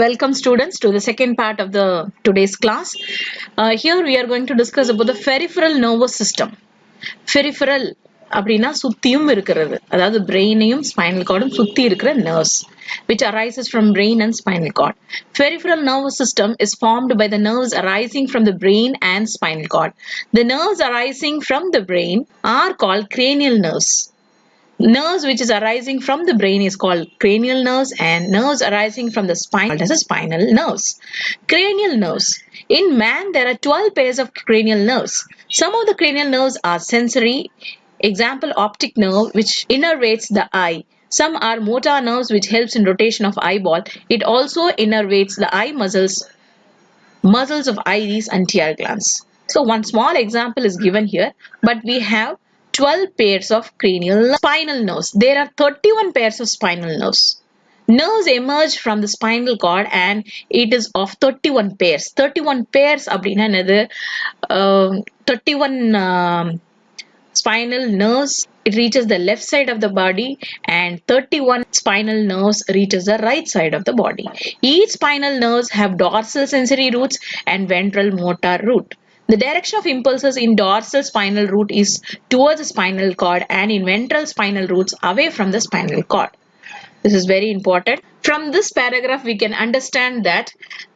Welcome students to the second part of the today's class. Here we are going to discuss about the peripheral nervous system. Peripheral அப்படின்னா சுத்தியும் இருக்கிறது, அதாவது பிரெயினையும் spinal கார்டும் சுத்தி இருக்கிற nerves which arises from brain and spinal cord. Peripheral nervous system is formed by the nerves arising from the brain and spinal cord. The nerves arising from the brain are called cranial nerves. Nerves which is arising from the brain is called cranial nerves, and nerves arising from the spine as a spinal nerves. Cranial nerves. In man, there are 12 pairs of cranial nerves. Some of the cranial nerves are sensory, example optic nerve which innervates the eye. Some are motor nerves which helps in rotation of eyeball. It also innervates the eye muscles of iris and tear glands. So one small example is given here, but we have 12 pairs of cranial spinal nerves. There are 31 pairs of spinal nerves. Nerves emerge from the spinal cord and it is of 31 pairs. 31 pairs அப்படின்னா என்னது? 31 spinal nerves, it reaches the left side of the body, and 31 spinal nerves reaches the right side of the body. Each spinal nerves have dorsal sensory roots and ventral motor root. The direction of impulses in dorsal spinal root is towards the spinal cord, and in ventral spinal roots away from the spinal cord. This is very important. From this paragraph, we can understand that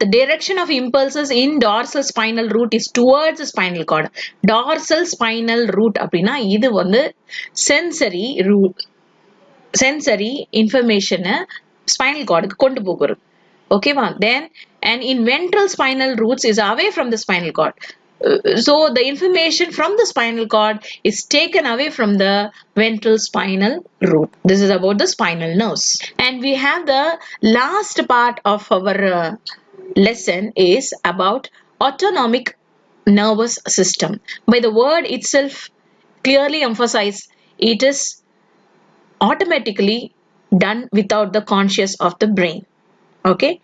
the direction of impulses in dorsal spinal root is towards the spinal cord. Dorsal spinal root அப்படின்னா இது வந்து sensory information spinal cord கொண்டு போகிறது. Okay, then and in ventral spinal roots is away from the spinal cord. So the information from the spinal cord is taken away from the ventral spinal root. This is about the spinal nerves. And we have the last part of our lesson is about autonomic nervous system. By the word itself clearly emphasize, it is automatically done without the conscious of the brain. Okay.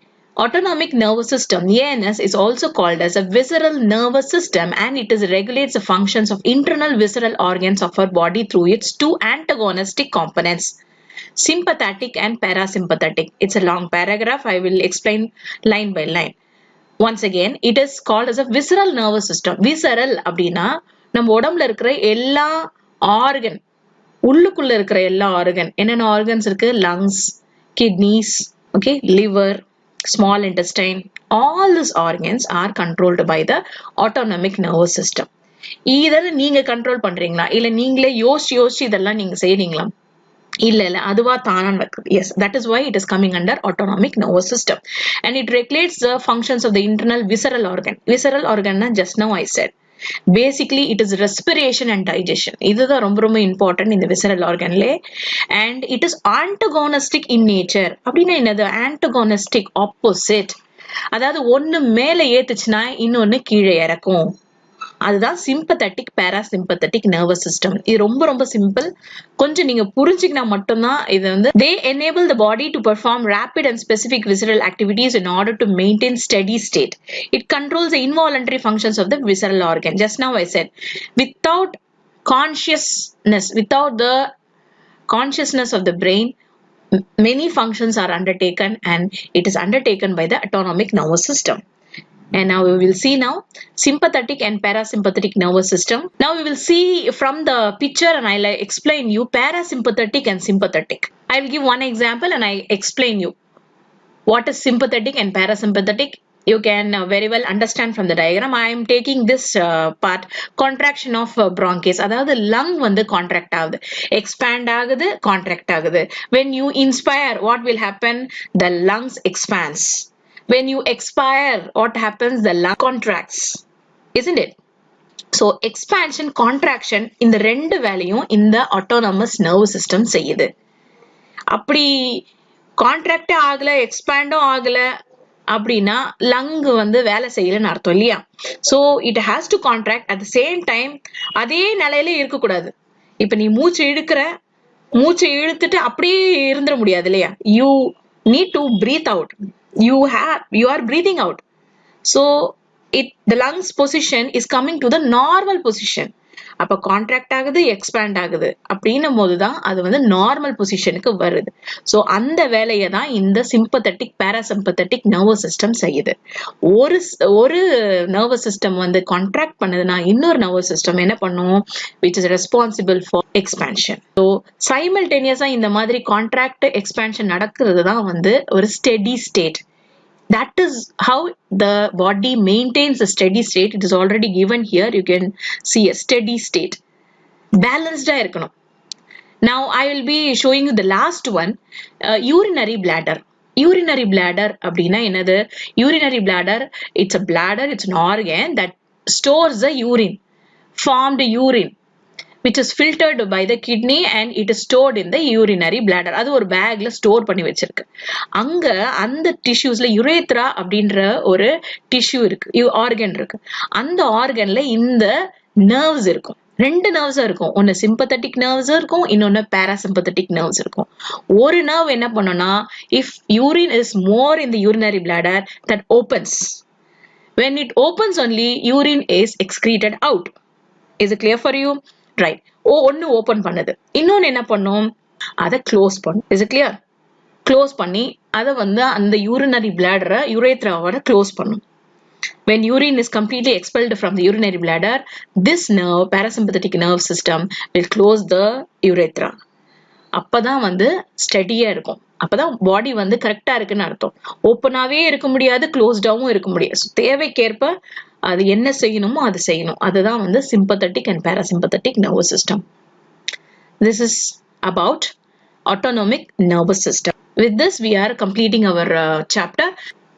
Autonomic nervous system, ANS, is also called as a visceral nervous system, and it regulates the functions of internal visceral organs of our body through its two antagonistic components, sympathetic and parasympathetic. It's a long paragraph. I will explain line by line. Once again, it is called as a visceral nervous system. Visceral அப்படின்னா நம்ம உடம்புல இருக்கிற எல்லா organ, உள்ளுக்குள்ள இருக்கிற எல்லா organ, என்னென்ன organs இருக்கு? Lungs, kidneys, okay, liver, small intestine, all these organs are controlled by the autonomic nervous system. இதெல்லாம் நீங்க கண்ட்ரோல் பண்றீங்களா, இல்ல நீங்களே யோசிச்சு இதெல்லாம் நீங்க செய்றீங்களா? இல்ல அதுவா தானா நடக்குது. Yes, that is why it is coming under autonomic nervous system, and it regulates the functions of the internal visceral organ. Visceral organ na just now I said, basically it is respiration and digestion. இதுதான் ரொம்ப important in the visceral organ Leh. And it is antagonistic in nature. அப்படின்னா என்னது? antagonistic, opposite. அதாவது ஒன்னு மேல ஏத்துச்சுன்னா இன்னொன்னு கீழே இறக்கும். அதுதான் sympathetic parasympathetic nervous system. இது ரொம்ப சிம்பிள். கொஞ்சம் நீங்க புரிஞ்சுக்கினா மட்டும்தான் இது வந்து they enable the body to perform rapid and specific visceral activities in order to maintain steady state. It controls the involuntary functions of the visceral organ. Just now I said, without the consciousness of the brain, many functions are undertaken, and it is undertaken by the autonomic nervous system. And now we will see now sympathetic and parasympathetic nervous system. Now we will see from the picture, and I'll explain you parasympathetic and sympathetic. I will give one example and I explain you what is sympathetic and parasympathetic. You can very well understand from the diagram. I am taking this part, contraction of bronchus. அதாவது lung வந்து contract ஆகுது, expand ஆகுது, contract ஆகுது. When you inspire, what will happen? The lungs expands. When you expire, what happens? The lung contracts, isn't it? So expansion, contraction, இந்த ரெண்டு வேலையும் இந்த autonomous nervous system செய்யுது. அப்படி contract ஆகல, expand ஆகல அப்படின்னா lung வந்து வேலை செய்யலன்னு அர்த்தம் இல்லையா? So it has to contract at the same time. அதே நிலையில இருக்க கூடாது. இப்ப நீ மூச்சு இழுத்துட்டு அப்படியே இருந்துட முடியாது இல்லையா? You need to breathe out. You are breathing out. So the lungs position is coming to the normal position. அப்ப கான்ட்ராக்ட் ஆகுது, எக்ஸ்பேண்ட் ஆகுது அப்படின்னும் போதுதான் அது வந்து நார்மல் பொசிஷனுக்கு வருது. சோ அந்த வேலையை தான் இந்த சிம்பத்தட்டிக் பாராசிம்பத்தட்டிக் நர்வஸ் சிஸ்டம் செய்யுது. ஒரு நர்வஸ் சிஸ்டம் வந்து கான்ட்ராக்ட் பண்ணுதுன்னா இன்னொரு நர்வஸ் சிஸ்டம் என்ன பண்ணும், which is responsible for expansion. So simultaneously இந்த மாதிரி கான்ட்ராக்ட் எக்ஸ்பான்ஷன் நடக்கிறது தான் வந்து ஒரு steady state. That is how the body maintains a steady state. It is already given here. You can see a steady state. Balanced ah irukanum. Now I will be showing you the last one, urinary bladder. Urinary bladder அப்படினா என்னது? Urinary bladder, it's a bladder, it's an organ that stores the urine, formed urine, which is filtered by the kidney and it is stored in the urinary bladder. அது ஒரு பேக்ல store பண்ணி வச்சிருக்கு. அங்க அந்த டிஷ்யூஸ்ல urethra அப்படின்ற ஒரு டிஷ்யூ இருக்கு, ஆர்கன் இருக்கு. அந்த ஆர்கன்ல இந்த நர்வ்ஸ் இருக்கும். ரெண்டு நர்வ்ஸ் இருக்கும். ஒன்னு சிம்பத்தட்டிக் நர்வ்ஸ் இருக்கும், இன்னொன்னு பாராசிம்பத்தட்டிக் நர்வ்ஸ் இருக்கும். ஒரு நர்வ் என்ன பண்ணும்னா, if urine is more in the urinary bladder, that opens. When it opens only, urine is excreted out. Is it clear for you? Right. ஒன்னு ஓபன் பண்ணுது, இன்னொன்னு என்ன பண்ணும், அதை க்ளோஸ் பண்ணும். Is it clear? க்ளோஸ் பண்ணி அதை வந்து அந்த யூரினரி பிளாடரை யுரேத்ராவோட க்ளோஸ் பண்ணும். When urine is completely expelled from the urinary bladder, this nerve, parasympathetic nerve system, will close the urethra. அப்பதான் வந்து ஸ்டெடியா இருக்கும். அப்பதான் பாடி வந்து கரெக்டா இருக்குன்னு அர்த்தம். ஓப்பனாவே இருக்க முடியாது, க்ளோஸ்டாவும் இருக்க முடியாது. தேவைக்கேற்ப அது என்ன செய்யணுமோ அது செய்யணும். அதுதான் வந்து sympathetic and parasympathetic nervous system. This is about autonomic nervous system. With this, we are completing our chapter.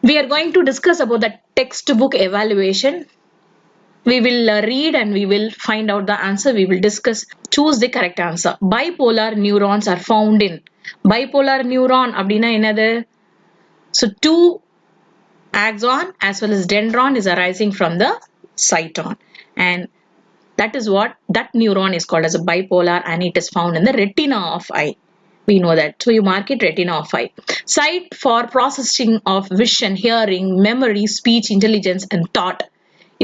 We are going to discuss about the textbook evaluation. We will read and we will find out the answer. We will discuss, choose the correct answer. Bipolar neurons are found in. Bipolar neuron அப்படின்னா என்னது? So two axon as well as dendron is arising from the cyton, and that is what that neuron is called as a bipolar, and it is found in the retina of eye. We know that. So you mark it retina of eye. Site for processing of vision, hearing, memory, speech, intelligence and thought.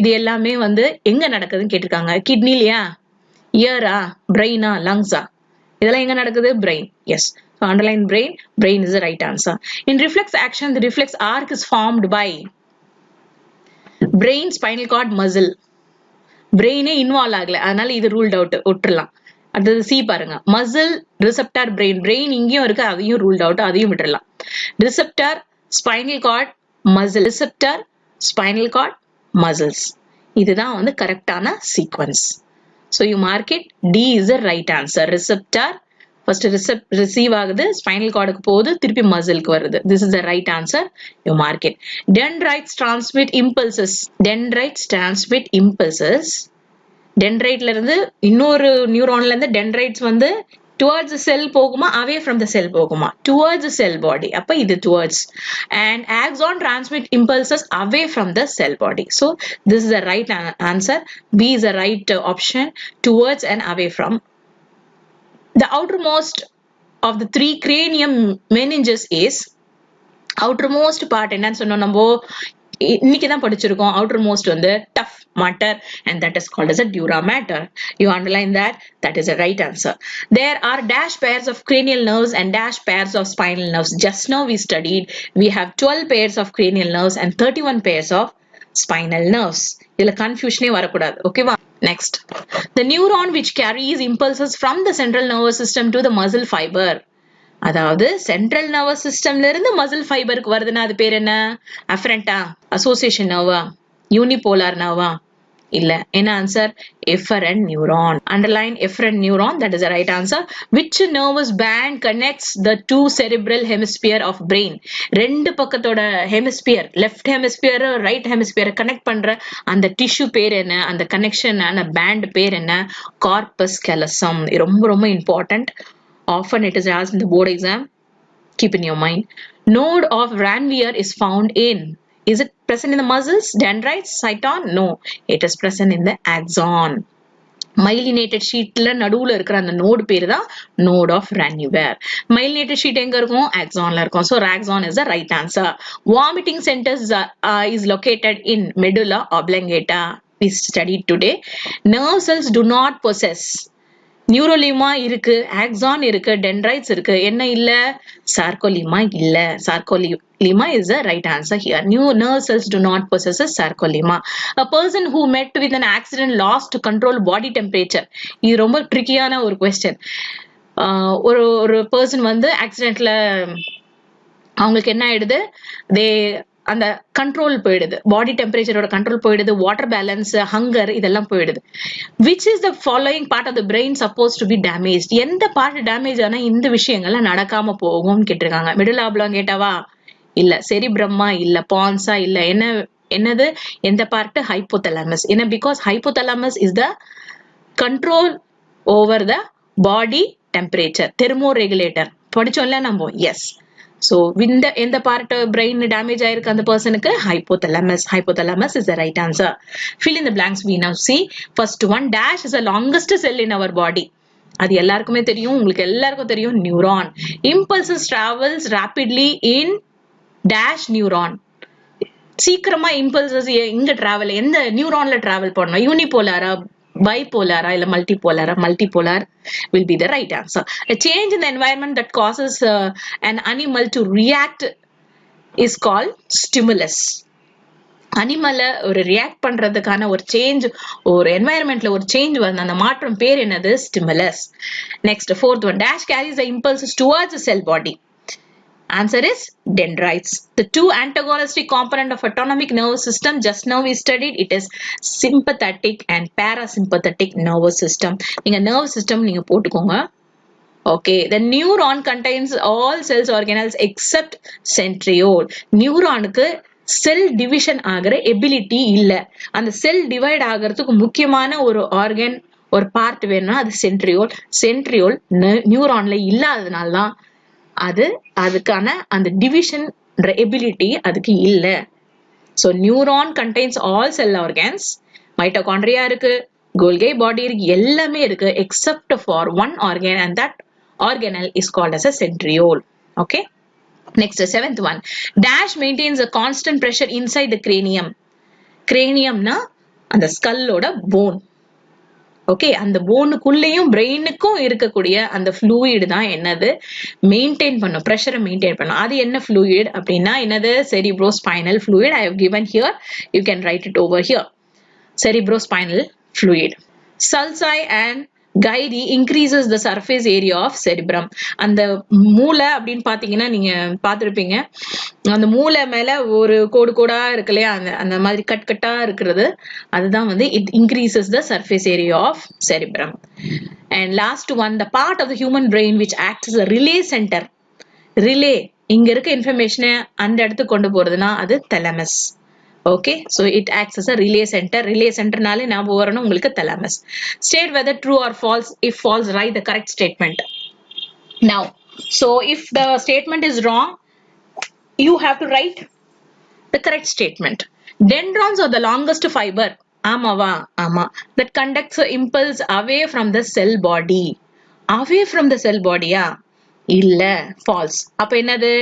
இது எல்லாமே வந்து எங்க நடக்குதுன்னு கேட்டிருக்காங்க. கிட்னிலியா, இயரா, பிரெயினா, லங்ஸா? இதெல்லாம் எங்க நடக்குது? Brain. Yes. So underline brain. Brain is the right answer. In reflex action, the reflex arc is formed by brain, spinal cord, muscle. Brain involve ஆகல, அதனால இது ரூல்ட் அவுட், விட்டுறலாம். அடுத்தது சி பாருங்க, மசில், ரிசெப்டார், பிரெயின். பிரெயின் இங்கேயும் இருக்கு, அதையும் ruled out, அதையும் விட்டுறலாம். Receptor, spinal card, muscle. Receptor, spinal card, muscles. இதுதான் வந்து கரெக்டான sequence. So you mark it. D is the right answer. Receptor first receive ஆகுது, spinal cordக்கு போகுது, திருப்பி மசிலுக்கு வருது. This is the right answer. You mark it. Dendrites transmit impulses. Dendrites transmit impulses. Dendriteல இருந்து இன்னொரு நியூரான்ல இருந்து dendrites வந்து towards the cell போகுமா, away from the cell போகுமா? Towards the cell body. அப்ப இது towards. And axon transmit impulses away from the cell body. So this is the right answer. B is the right option. Towards and away from. The outermost of the three cranium meninges is, outermost part என்னன்னு சொன்னோம் நம்ம இன்னைக்கு தான் படிச்சிருக்கோம். outermost வந்து tough matter, and that is called as a dura mater. You underline that. That is the right answer. There are dash pairs of cranial nerves and dash pairs of spinal nerves. Just now we studied, we have 12 pairs of cranial nerves and 31 pairs of spinal nerves. இதுல கன்ஃபியூஷனே வரக்கூடாது. ஓகேவா? Next, the neuron which carries impulses from the central nervous system to the muscle fiber. அதாவது central nervous சிஸ்டம்ல இருந்து muscle ஃபைபருக்கு வருதுன்னா அது பேர் என்ன? அஃபரண்டா, அசோசியேஷன் நர்வா, யூனிபோலார் நர்வா? இல்ல. என்ன answer? efferent neuron. Underline efferent neuron. That is the right answer. Which nervous band connects the two cerebral hemisphere of brain? ரெண்டு பக்கத்தோட hemisphere, left hemisphere, right hemisphere connect பண்ற அந்த டிஷ்யூ பேர் என்ன? அந்த கனெக்ஷன் ஆன பேண்ட் பேர் என்ன? கார்பஸ் கேலசம். ரொம்ப ரொம்ப important. Often it is asked in the board exam. Keep in your mind. Node of Ranvier is found in. Is it present in the muscles, dendrites, cyton? No. It is present in the axon. Myelinated sheetல நடுவுல இருக்கிற அந்த node பேரு தான் node of Ranvier. Myelinated sheet எங்க இருக்கும்? Axonல இருக்கும். So axon is the right answer. Vomiting centers is located in medulla oblongata. we studied today. Nerve cells do not possess நியூரோலிமா இருக்கு, axon இருக்கு, டென்ட்ரைட்ஸ் இருக்கு, என்ன இல்ல? சார்கோலிமா இல்ல. Sarcolemma is the right answer here. New nerve cells do not possess a sarcolemma. A person who met with an accident lost to control body temperature. இது ரொம்ப ட்ரிக்கியான ஒரு question. ஒரு பர்சன் வந்து ஆக்சிடென்ட்ல அவங்களுக்கு என்ன ஆயிடுது, அந்த கண்ட்ரோல் போயிடுது, பாடி டெம்பரேச்சரோட கண்ட்ரோல் போயிடுது, வாட்டர் பேலன்ஸ், ஹங்கர் இதெல்லாம் போயிடுது. Which is the following part of the brain suppose to be damage? எந்த பார்ட் டேமேஜ் ஆனா இந்த விஷயங்கள்லாம் நடக்காம போகும்னு கேட்டிருக்காங்க. மிடில் ஆப்லாங்கேட்டாவா இல்ல, செரிப்ரம்மா இல்ல, பான்ஸா இல்ல, என்னது எந்த பார்ட்? ஹைப்போதலாமஸ். என்ன? Because hypothalamus is the control over the body temperature, thermoregulator. படிச்சோம்ல நம்ம. எஸ். So, எந்த part brain damage ஆயிருக்கு அந்த பர்சனுக்கு? hypothalamus. Hypothalamus is the right answer. Fill in the blanks. We now see first one. Dash is the longest cell in our body. அது எல்லாருக்குமே தெரியும், உங்களுக்கு எல்லாருக்கும் தெரியும். Neuron. Impulses travels rapidly in dash neuron. சீக்கிரமா impulses எங்க travel, எந்த நியூரான்ல travel பண்ணணும்? யூனிபோலாரா, bipolar இல்ல multipolar? Multipolar will be the right answer. A change in the environment that causes an animal to react is called stimulus. அனிமல ஒரு react பண்றதுக்கான ஒரு change, ஒரு என்வாயர்மெண்ட்ல ஒரு சேஞ்ச் வந்து அந்த மாற்றம் பேர் என்னது? Stimulus. Next fourth one. Dash carries the impulses towards the cell body. Answer is dendrites. The two antagonistic component of autonomic nervous system, just now we studied, it is sympathetic and parasympathetic nervous system. நீங்க nervous system நீங்க போட்டுக்கோங்க. Okay, the neuron contains all cells organelles except centriole. நியூரானுக்கு cell division ஆகிற ability இல்ல. அந்த செல் divide ஆகிறதுக்கு முக்கியமான ஒரு ஆர்கன், ஒரு பார்ட் வேணும்னா அது சென்ட்ரியோல். சென்ட்ரியோல் நியூரான்ல இல்லாததுனால தான் அதுக்கான அந்த டிவிஷன் எபிலிட்டி அதுக்கு இல்ல. So neuron contains all cell organs. Mitochondria இருக்கு, கோல்கி பாடி இருக்கு, எல்லாமே இருக்கு except for one organ, and that organelle is called as a centriole. Okay. Next, the seventh one. Dash maintains a constant pressure inside the cranium. Cranium na அந்த ஸ்கல்லோட phone. Okay, அந்த போனுக்குள்ளேயும் பிரெயினுக்கும் இருக்கக்கூடிய அந்த fluid தான் என்னது? மெயின்டைன் பண்ணும், பிரஷரை maintain பண்ணும். அது என்ன ஃப்ளூயிட் அப்படின்னா என்னது? cerebrospinal fluid. I have given here. You can write it over here. Cerebrospinal fluid. Sulci and Gyri increases the surface area of cerebrum. அந்த மூளை அப்படின்னு பாத்தீங்கன்னா நீங்க பாத்திருப்பீங்க, அந்த மூளை மேல ஒரு கோடு கோடா இருக்கு இல்லையா, அந்த மாதிரி கட்டா இருக்கிறது, அதுதான் வந்து it increases the surface area of cerebrum. And last one, the part of the human brain which acts as a relay center. Relay, இங்க இருக்க இன்ஃபர்மேஷனை அந்த இடத்துக்கு கொண்டு போறதுன்னா அது thalamus. Okay, so it acts as a relay center. Relay center நாலே ஞாபகம் வரணும் உங்களுக்கு thalamus. State whether true or false. If false, write the correct statement. Now, so if the statement is wrong, you have to write the correct statement. Dendrons are the longest fiber. ஆமாவா? ஆமா. That conducts an impulse away from the cell body. Away from the cell body யா? இல்ல, false. அப்ப என்னது?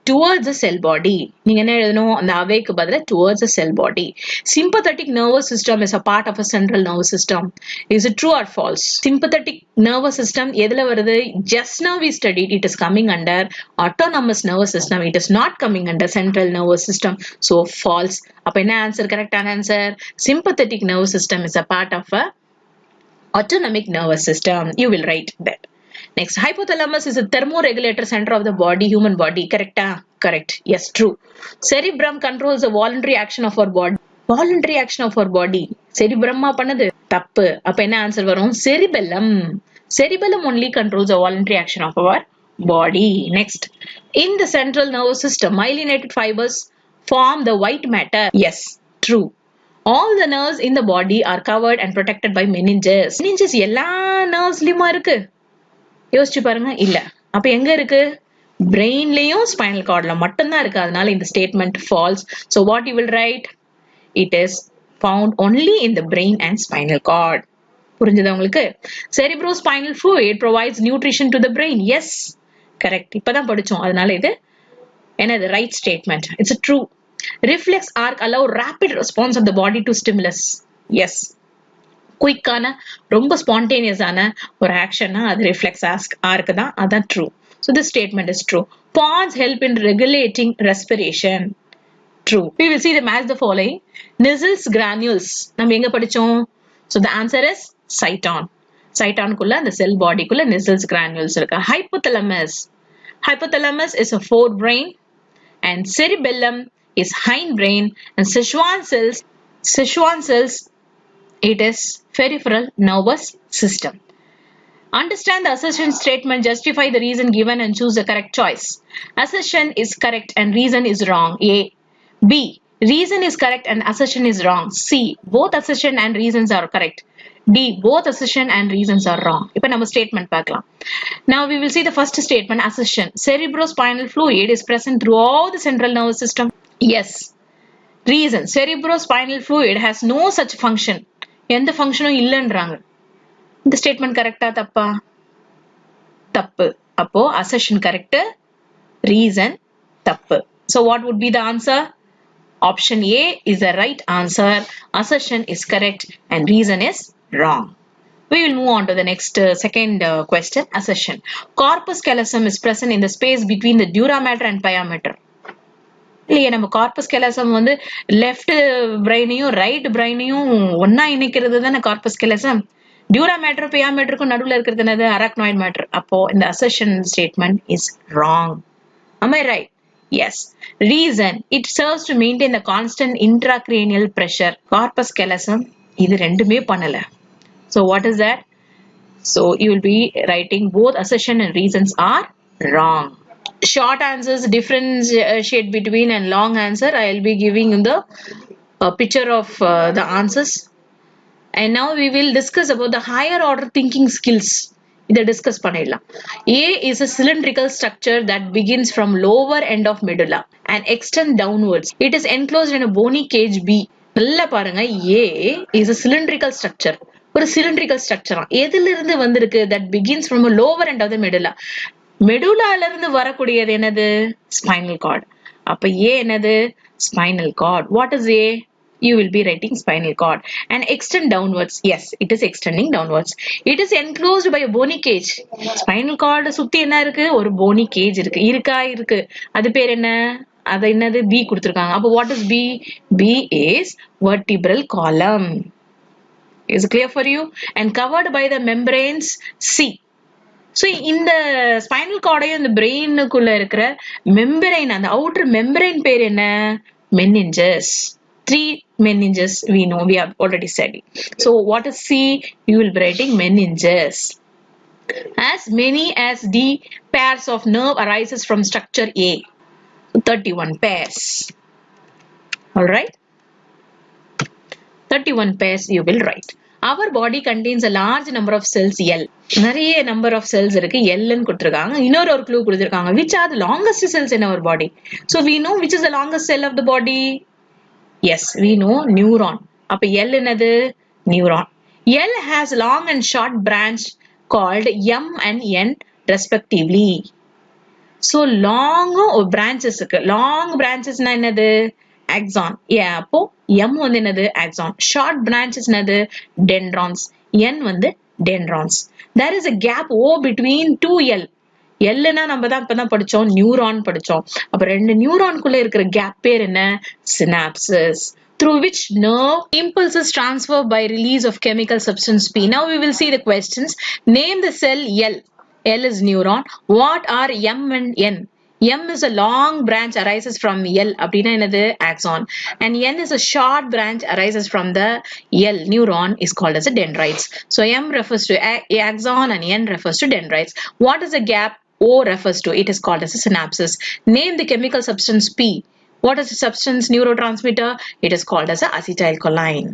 towards the cell body. நீங்க என்ன எழுதணும்? அந்த அவேக்கு பதிலா towards the cell body. Sympathetic nervous system is a part of a central nervous system. Is it true or false? Sympathetic nervous system எதுல வருது? Just now we studied, it is coming under autonomous nervous system. It is not coming under central nervous system. So false. அப்ப என்ன answer? correct answer. Sympathetic nervous system is a part of a autonomic nervous system. You will write that. Next, hypothalamus is a thermoregulator center of the body, human body. Correct? Correct. Yes, true. Cerebrum controls the voluntary action of our body. Voluntary action of our body. Cerebrum பண்ணது தப்பு. அப்ப என்ன answer வரும்? cerebellum. Cerebellum only controls the voluntary action of our body. Next, in the central nervous system, myelinated fibers form the white matter. Yes, true. All the nerves in the body are covered and protected by meninges. Meninges எல்லா nervesலயுமா இருக்கு? யோசிச்சு பாருங்க. இல்ல. அப்ப எங்க இருக்கு? பிரெயின்லயும் spinal கார்ட்ல மட்டும்தான் இருக்கு. அதனால இந்த statement false. So what you will write? It is found only in the brain and spinal cord. புரிஞ்சதா உங்களுக்கு? Cerebrospinal fluid provides nutrition to the brain. Yes, correct. இப்பதான் படிச்சோம். அதனால இது என்னது? right statement. It's a true. Reflex arc allow rapid response of the body to stimulus. Yes, குயிக்கான ரொம்ப ஸ்பான்டேனியஸான ஒரு ஆக்ஷன்னா அது ரிஃப்ளெக்ஸ் ஆர்க்கு தான். அதான் true. So this statement is true. Pons help in regulating respiration. True. We will see the match the following. Nissls granules. நம்ம எங்க படிச்சோம்? So the answer is cyton. Cyton குள்ள the cell body குள்ள Nissls granules இருக்கு. Hypothalamus. Hypothalamus is a forebrain and cerebellum is hindbrain and Sichuan cells it is peripheral nervous system. Understand the assertion statement, justify the reason given and choose the correct choice. Assertion is correct and reason is wrong. A. B. Reason is correct and assertion is wrong. C. Both assertion and reasons are correct. D. Both assertion and reasons are wrong. இப்போ நம்ம statement பார்க்கலாம். Now we will see the first statement, assertion. Cerebrospinal fluid is present throughout the central nervous system. Yes. Reason. Cerebrospinal fluid has no such function. எந்த ஃபங்க்ஷனும் இல்லைன்றாங்க. இந்த statement கரெக்டா தப்பா? தப்பு. அப்போ assertion correct, reason தப்பு. So what would be the answer? Option A is the right answer. Assertion is correct and reason is wrong. We will move on to the next second question. Assertion. Corpus callosum is present in the space between the dura mater and pia mater. இல்லையே, நம்ம corpus கெலசம் வந்து left பிரெயினையும் right பிரெயினையும் ஒன்னா இணைக்கிறது தானே corpus கெலசம். டியூரா matter பியா மேட்டருக்கும் நடுவில் இருக்கிறது என்னது? Arachnoid matter. அப்போ இந்த assertion statement is wrong. Am I right? Yes. Reason. It serves to maintain the constant intracranial pressure. Corpus callosum இது ரெண்டுமே பண்ணல. So what is that? So you will be writing both assertion and reasons are wrong. Short answers differentiate between and long answer. I will be giving the picture of the answers. And now we will discuss about the higher order thinking skills. இதை discuss பண்ணிடலாம். A is a cylindrical structure that begins from lower end of medulla and extend downwards. It is enclosed in a bony cage B. நல்லா பாருங்க, A is a cylindrical structure. ஒரு cylindrical structure. எதில இருந்து வந்திருக்கு? That begins from a lower end of the medulla. மெடுலால இருந்து வரக்கூடியது என்னது? Spinal cord. அப்ப A என்னது? Spinal cord. What is A? You will be writing spinal cord and extend downwards. Yes, it is extending downwards. It is enclosed by a bony cage. Spinal cord சுத்தி என்ன இருக்கு? ஒரு bony cage இருக்கு. இருக்கு. அது பேர் என்ன? அது என்னது? B கொடுத்திருக்காங்க. அப்ப what is B? B is vertebral column. Is it clear for you? And covered by the membranes C. So இந்த spinal cord இந்த brainக்குள்ள இருக்கிற membrane, அந்த outer membrane பேர் என்ன? Meninges. 3 meninges we know, we have already said it. So what is C? You will be writing meninges. As many as D pairs of nerve arises from structure A. 31 pairs. Alright? 31 pairs you will write. Our body contains a large number of cells L. நிறைய number of cells இருக்கு. L ன்னு கொடுத்திருக்காங்க. இன்னொரு ஒரு clue கொடுத்திருக்காங்க. Which are the longest cells in our body? So we know which is the longest cell of the body. Yes, we know neuron. அப்ப L என்னது? Neuron. L has long and short branch called M and N respectively. So long branches இருக்கு. Long branches என்னது? Axon. Yeah, அப்போ M வந்து என்னது? Axon. Short branches என்னது? Dendrons. N வந்து dendrons. There is a gap O between 2L. எல்லுனா நம்ம தான் இப்பதான் படிச்சோம், நியூரான் படிச்சோம். அப்ப ரெண்டு நியூரான்குள்ள இருக்கிற கேப் பேர் என்ன? Synapses, through which nerve impulses transfer by release of chemical substance P. Now we will see the questions. Name the cell L. L is neuron. What are M and N? M is a long branch arises from L. அப்படின்னா என்னது? Axon. And N is a short branch arises from the L. Neuron is called as a dendrites. So M refers to axon and N refers to dendrites. What is the gap O refers to? It is called as a synapses. Name the chemical substance P. What is the substance neurotransmitter? It is called as a acetylcholine.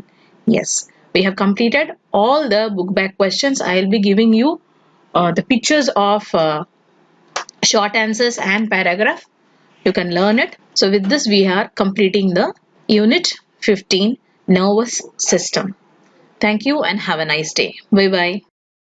Yes, we have completed all the book back questions. I will be giving you the pictures of short answers and paragraph. You can learn it. So with this we are completing the unit 15 nervous system. Thank you and have a nice day. Bye bye.